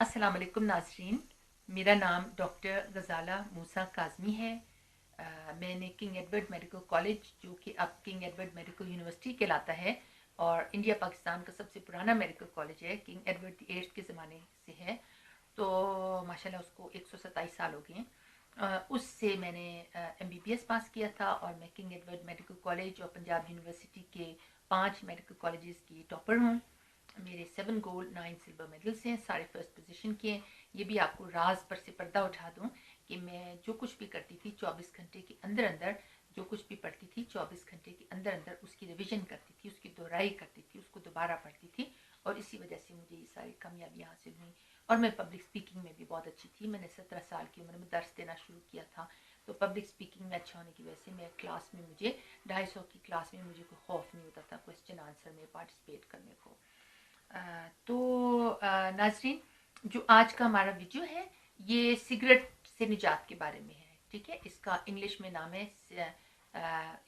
अस्सलाम वालेकुम नाज़रीन। मेरा नाम डॉक्टर गज़ाला मूसा काज़मी है। मैंने किंग एडवर्ड मेडिकल कॉलेज, जो कि अब किंग एडवर्ड मेडिकल यूनिवर्सिटी कहलाता है और इंडिया पाकिस्तान का सबसे पुराना मेडिकल कॉलेज है, किंग एडवर्ड द एट्थ के ज़माने से है। तो माशाल्लाह उसको 127 साल हो गए। उससे मैंने MBBS पास किया था और मैं किंग एडवर्ड मेडिकल कॉलेज और पंजाब यूनिवर्सिटी के 5 मेडिकल कॉलेजेस की टॉपर हूँ। मेरे 7 गोल्ड 9 सिल्वर मेडल्स हैं, सारे फर्स्ट पोजीशन के हैं। ये भी आपको राज पर से पर्दा उठा दूं कि मैं जो कुछ भी करती थी 24 घंटे के अंदर अंदर, जो कुछ भी पढ़ती थी 24 घंटे के अंदर अंदर उसकी रिवीजन करती थी, उसकी दोहराई करती थी, उसको दोबारा पढ़ती थी और इसी वजह से मुझे ये सारी कामयाबियाँ हासिल हुई। और मैं पब्लिक स्पीकिंग में भी बहुत अच्छी थी। मैंने 17 साल की उम्र में दर्स देना शुरू किया था। तो पब्लिक स्पीकिंग में अच्छा होने की वजह से मैं क्लास में मुझे 250 की क्लास में मुझे कोई खौफ नहीं होता था क्वेश्चन आंसर में पार्टिसिपेट करने को। तो नाजरीन, जो आज का हमारा वीडियो है ये सिगरेट से निजात के बारे में है। ठीक है, इसका इंग्लिश में नाम है,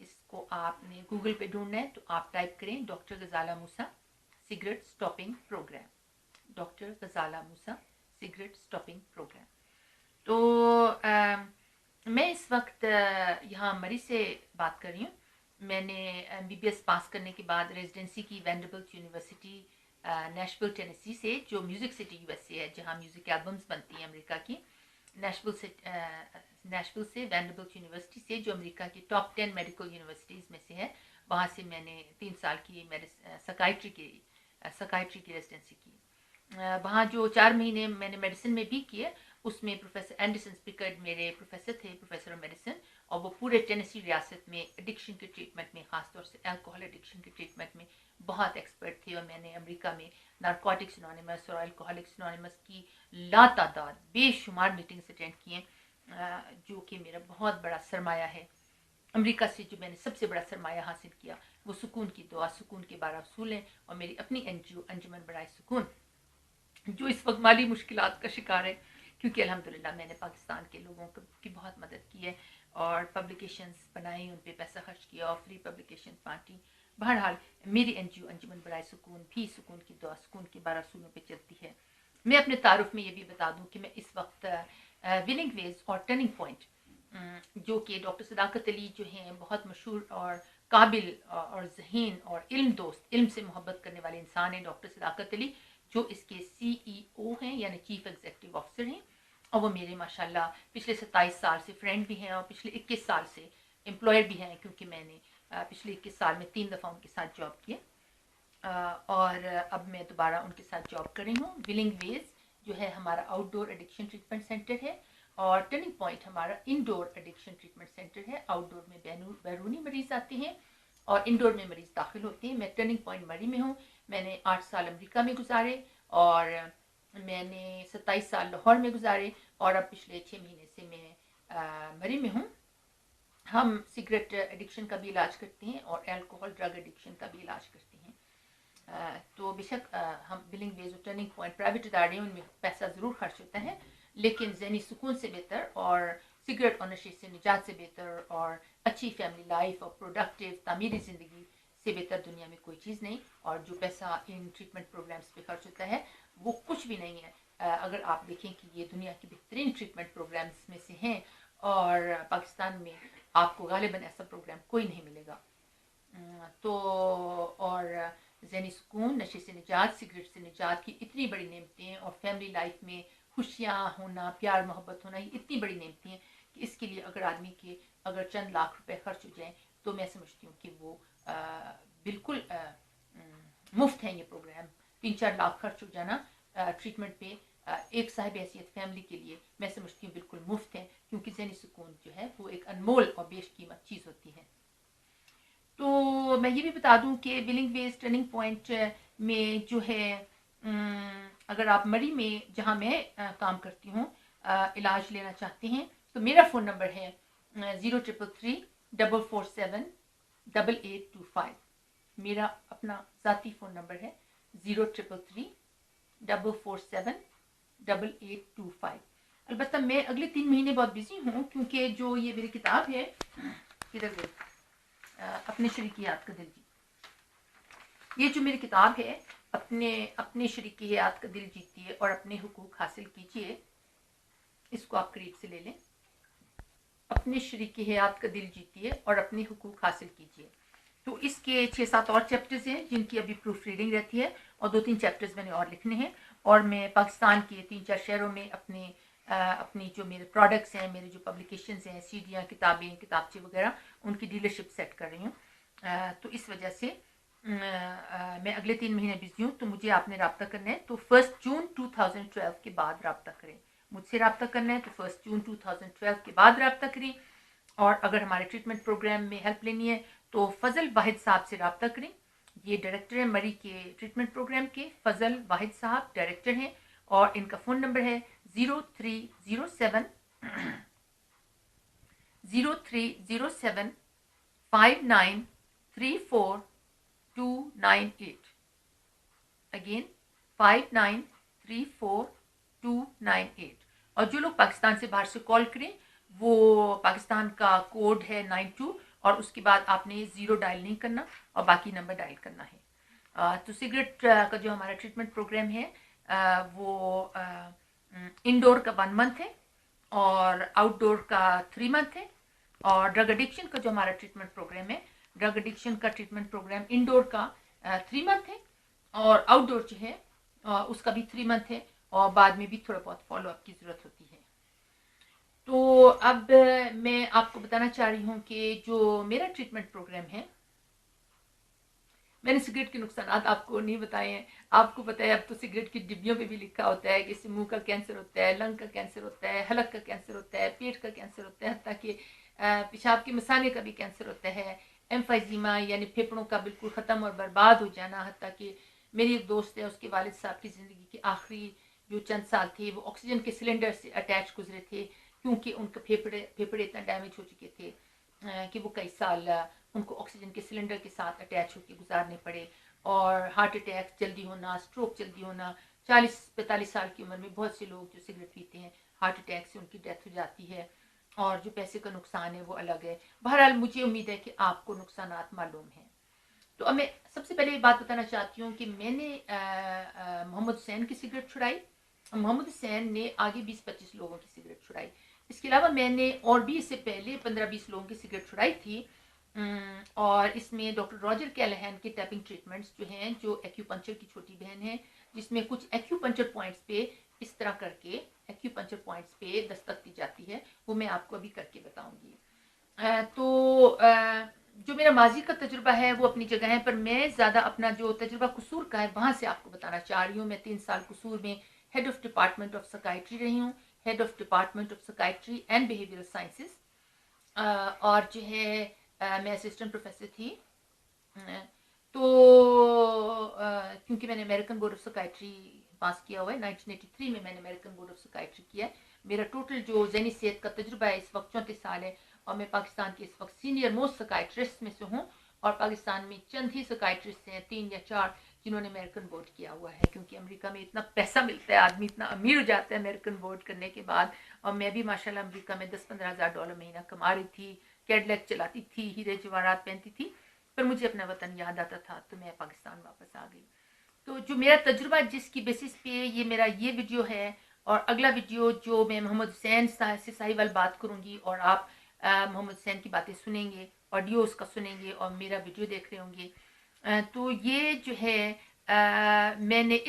इसको आपने गूगल पे ढूंढना है तो आप टाइप करें डॉक्टर गजाला मूसा सिगरेट स्टॉपिंग प्रोग्राम। डॉक्टर गजाला मूसा सिगरेट स्टॉपिंग प्रोग्राम। तो मैं इस वक्त यहाँ मरी से बात कर रही हूँ। मैंने MBBS पास करने के बाद रेजिडेंसी की वैंडरबिल्ट यूनिवर्सिटी नेशविल टेनेसी से, जो म्यूजिक सिटी USA है जहाँ म्यूजिक एल्बम्स बनती हैं अमेरिका की। नेशविल से वैंडरबिल्ट यूनिवर्सिटी से, जो अमेरिका की टॉप 10 मेडिकल यूनिवर्सिटीज़ में से है, वहाँ से मैंने 3 साल की सकाइट्री की रेजिडेंसी की। वहाँ जो 4 महीने मैंने मेडिसिन में भी किए, उसमें प्रोफेसर एंडरसन स्पीकर मेरे प्रोफेसर थे, प्रोफेसर ऑफ मेडिसिन। और वो पूरे टेनेसी रियासत में एडिक्शन के ट्रीटमेंट में, खासतौर से अल्कोहल एडिक्शन के ट्रीटमेंट में बहुत एक्सपर्ट थे। और मैंने अमेरिका में नारकोटिक्स एनोनिमस और अल्कोहलिक्स एनोनिमस की लातादाद बेशुमार मीटिंग्स अटेंड किए, जो कि मेरा बहुत बड़ा सरमाया है। अमेरिका से जो मैंने सबसे बड़ा सरमाया हासिल किया वो सुकून की दुआ, सुकून के 12 असूल हैं और मेरी अपनी NGO अंजुमन बराए सुकून, जो इस वक्त माली मुश्किलात का शिकार है, क्योंकि अल्हम्दुलिल्लाह मैंने पाकिस्तान के लोगों की बहुत मदद की है और पब्लिकेशंस बनाई, उन पर पैसा खर्च किया और फ्री पब्लिकेशन बांटी। बहरहाल मेरी NGO अंजुमन बराए सुकून भी सुकून की दुआ, सुकून के 12 असूलों पर चलती है। मैं अपने तारुफ में ये भी बता दूं कि मैं इस वक्त विलिंग वेज और टर्निंग पॉइंट, जो कि डॉक्टर सदाकत अली जो हैं, बहुत मशहूर और काबिल और जहीन और इल्म दोस्त, इल्म से मोहब्बत करने वाले इंसान हैं डॉक्टर सदाकत अली, जो इसके CEO हैं, यानी चीफ एग्जीक्यूटिव ऑफिसर हैं। और वो मेरे माशाल्लाह पिछले 27 साल से फ्रेंड भी हैं और पिछले 21 साल से एम्प्लॉयर भी हैं, क्योंकि मैंने पिछले 21 साल में 3 दफ़ा उनके साथ जॉब किए और अब मैं दोबारा उनके साथ जॉब कर रही हूँ। विलिंग वेज जो है हमारा आउटडोर एडिक्शन ट्रीटमेंट सेंटर है और टर्निंग पॉइंट हमारा इंडोर एडिक्शन ट्रीटमेंट सेंटर है। आउटडोर में बैरूनी मरीज आते हैं और इंडोर में मरीज दाखिल होते हैं। मैं टर्निंग पॉइंट मरी में हूँ। मैंने 8 साल अमेरिका में गुजारे और मैंने 27 साल लाहौर में गुजारे और अब पिछले 6 महीने से मैं मरी में हूँ। हम सिगरेट एडिक्शन का भी इलाज करते हैं और अल्कोहल ड्रग एडिक्शन का भी इलाज करते हैं। तो बेशक हम बिलिंग वेज और टर्निंग पॉइंट प्राइवेट इदारे, उनमें पैसा ज़रूर खर्च होता है, लेकिन ज़हनी सुकून से बेहतर और सिगरेट और नशे से निजात से बेहतर और अच्छी फैमिली लाइफ और प्रोडक्टिव तामीरी ज़िंदगी से बेहतर दुनिया में कोई चीज़ नहीं। और जो पैसा इन ट्रीटमेंट प्रोग्राम्स पे खर्च होता है वो कुछ भी नहीं है। अगर आप देखें कि ये दुनिया की बेहतरीन ट्रीटमेंट प्रोग्राम्स में से हैं और पाकिस्तान में आपको गालिबन ऐसा प्रोग्राम कोई नहीं मिलेगा। तो और ज़हनी सुकून, नशे से निजात, सिगरेट से निजात की इतनी बड़ी नेमतें और फैमिली लाइफ में खुशियाँ होना, प्यार मोहब्बत होना, ये इतनी बड़ी नेमतें हैं कि इसके लिए अगर आदमी के अगर चंद लाख रुपए खर्च हो जाएं तो मैं समझती हूँ कि वो बिल्कुल मुफ्त है। ये प्रोग्राम 3-4 लाख खर्च हो जाना ट्रीटमेंट पे एक साहिब हैसियत फैमिली के लिए मैं समझती हूँ बिल्कुल मुफ्त है, क्योंकि ज़हनी सुकून जो है वो एक अनमोल और बेशकीमत चीज़ होती है। तो मैं ये भी बता दूं कि विलिंग वेज टर्निंग पॉइंट में जो है, अगर आप मरी में जहां मैं काम करती हूँ इलाज लेना चाहते हैं तो मेरा फ़ोन नंबर है 0333 447 8825। मेरा अपना ज़ाती फ़ोन नंबर है 0333 447 8825। अलबत्ता मैं अगले 3 महीने बहुत बिजी हूँ, क्योंकि जो ये मेरी किताब है, किधर गई अपने शरीकियात का दिल जी, ये जो मेरी किताब है अपने शरीक हयात का दिल जीतिए और अपने हुकूक हासिल कीजिए. इसको आप करीब से ले लें. अपने शरीक हयात का दिल जीतिए और अपने हुकूक हासिल कीजिए. तो इसके 6-7 और चैप्टर्स हैं जिनकी अभी प्रूफ रीडिंग रहती है, और 2-3 चैप्टर्स मैंने और लिखने हैं. और मैं पाकिस्तान के 3-4 शहरों में अपनी जो मेरे प्रोडक्ट्स हैं, मेरे जो पब्लिकेशंस हैं, सीडियाँ, किताबें, किताबचे वगैरह, उनकी डीलरशिप सेट कर रही हूँ. तो इस वजह से मैं अगले 3 महीने बिजी हूँ. तो मुझे आपने रब्ता करना है तो 1 जून 2012 के बाद रब्ता करें. मुझसे रब्ता करना है तो 1 जून 2012 के बाद रब्ता करें. और अगर हमारे ट्रीटमेंट प्रोग्राम में हेल्प लेनी है तो फजल वाहिद साहब से रब्ता करें. ये डायरेक्टर हैं मरी के ट्रीटमेंट प्रोग्राम के. फजल वाहिद साहब डायरेक्टर हैं और इनका फ़ोन नंबर है 0307 5934 अगेन 5934 और जो लोग पाकिस्तान से बाहर से कॉल करें वो पाकिस्तान का कोड है 92 और उसके बाद आपने 0 डायल नहीं करना और बाकी नंबर डायल करना है. तो सिगरेट का जो हमारा ट्रीटमेंट प्रोग्राम है वो इंडोर का 1 मंथ है और आउटडोर का 3 मंथ है. और ड्रग एडिक्शन का जो हमारा ट्रीटमेंट प्रोग्राम है, ड्रग एडिक्शन का ट्रीटमेंट प्रोग्राम इंडोर का 3 मंथ है और आउटडोर जो है उसका भी 3 मंथ है और बाद में भी थोड़ा बहुत फॉलो अप की ज़रूरत होती है. तो अब मैं आपको बताना चाह रही हूँ कि जो मेरा ट्रीटमेंट प्रोग्राम है, मैंने सिगरेट के नुकसान आपको नहीं बताए हैं. आपको पता है अब तो सिगरेट की डिब्बियों पे भी लिखा होता है कि इससे मुंह का कैंसर होता है, लंग का कैंसर होता है, हलक का कैंसर होता है, पेट का कैंसर होता है, ताकि पेशाब के मसाने का भी कैंसर होता है, एम्फाइजीमा यानी फेफड़ों का बिल्कुल ख़त्म और बर्बाद हो जाना. हत्ता कि मेरी एक दोस्त है, उसके वालिद साहब की ज़िंदगी के आखिरी जो चंद साल थे वो ऑक्सीजन के सिलेंडर से अटैच गुजरे थे क्योंकि उनके फेफड़े इतना डैमेज हो चुके थे कि वो कई साल उनको ऑक्सीजन के सिलेंडर के साथ अटैच होकर गुजारने पड़े. और हार्ट अटैक जल्दी होना, स्ट्रोक जल्दी होना, 40-45 साल की उम्र में बहुत से लोग जो सिगरेट पीते हैं हार्ट अटैक से उनकी डेथ हो जाती है. और जो पैसे का नुकसान है वो अलग है. बहरहाल मुझे उम्मीद है कि आपको नुकसान मालूम हैं. तो अब मैं सबसे पहले ये बात बताना चाहती हूँ कि मैंने मोहम्मद हुसैन की सिगरेट छुड़ाई. मोहम्मद हुसैन ने आगे 20-25 लोगों की सिगरेट छुड़ाई. इसके अलावा मैंने और भी इससे पहले 15-20 लोगों की सिगरेट छुड़ाई थी. और इसमें डॉक्टर रॉजर कैलाहन के टैपिंग ट्रीटमेंट्स जो हैं, जो एक्यूपंक्चर की छोटी बहन है, जिसमें कुछ एक्यूपंक्चर पॉइंट्स पे इस तरह करके एक्यूपंक्चर पॉइंट्स पे दस्तक दी जाती है, वो मैं आपको अभी करके बताऊंगी. तो जो मेरा माजी का तजुर्बा है वो अपनी जगह है, पर मैं ज़्यादा अपना जो तजुर्बा कसूर का है वहाँ से आपको बताना चाह रही हूँ. मैं 3 साल कसूर में head of department of psychiatry रही हूँ, head of department of psychiatry and behavioural sciences. और जो है मैं असिस्टेंट प्रोफेसर थी. तो क्योंकि मैंने अमेरिकन बोर्ड ऑफ साइकाइट्री पास किया हुआ है, 1983 में मैंने अमेरिकन बोर्ड ऑफ साइकाइट्री किया है. मेरा टोटल जो ज़हनी सेहत का तजुर्बा है इस वक्त 34 साल है और मैं पाकिस्तान के इस वक्त सीनियर मोस्ट साइकाइट्रिस्ट में से हूँ. और पाकिस्तान में चंद ही साइकाइट्रिस्ट हैं, 3 या 4, जिन्होंने अमेरिकन बोर्ड किया हुआ है, क्योंकि अमेरिका में इतना पैसा मिलता है, आदमी इतना अमीर हो जाता है अमेरिकन बोर्ड करने के बाद. और मैं भी माशाल्लाह अमेरिका में 10-15 हज़ार डॉलर महीना कमा रही थी, कैडलैक चलाती थी, हीरे जवाहरात पहनती थी, पर मुझे अपना वतन याद आता था तो मैं पाकिस्तान वापस आ गई. तो जो मेरा तजुर्बा जिसकी बेसिस पे ये मेरा ये वीडियो है, और अगला वीडियो जो मैं मोहम्मद हुसैन से साहिवाल बात करूँगी और आप मोहम्मद हुसैन की बातें सुनेंगे, ऑडियो उसका सुनेंगे और मेरा वीडियो देख रहे होंगे. तो ये जो है मैंने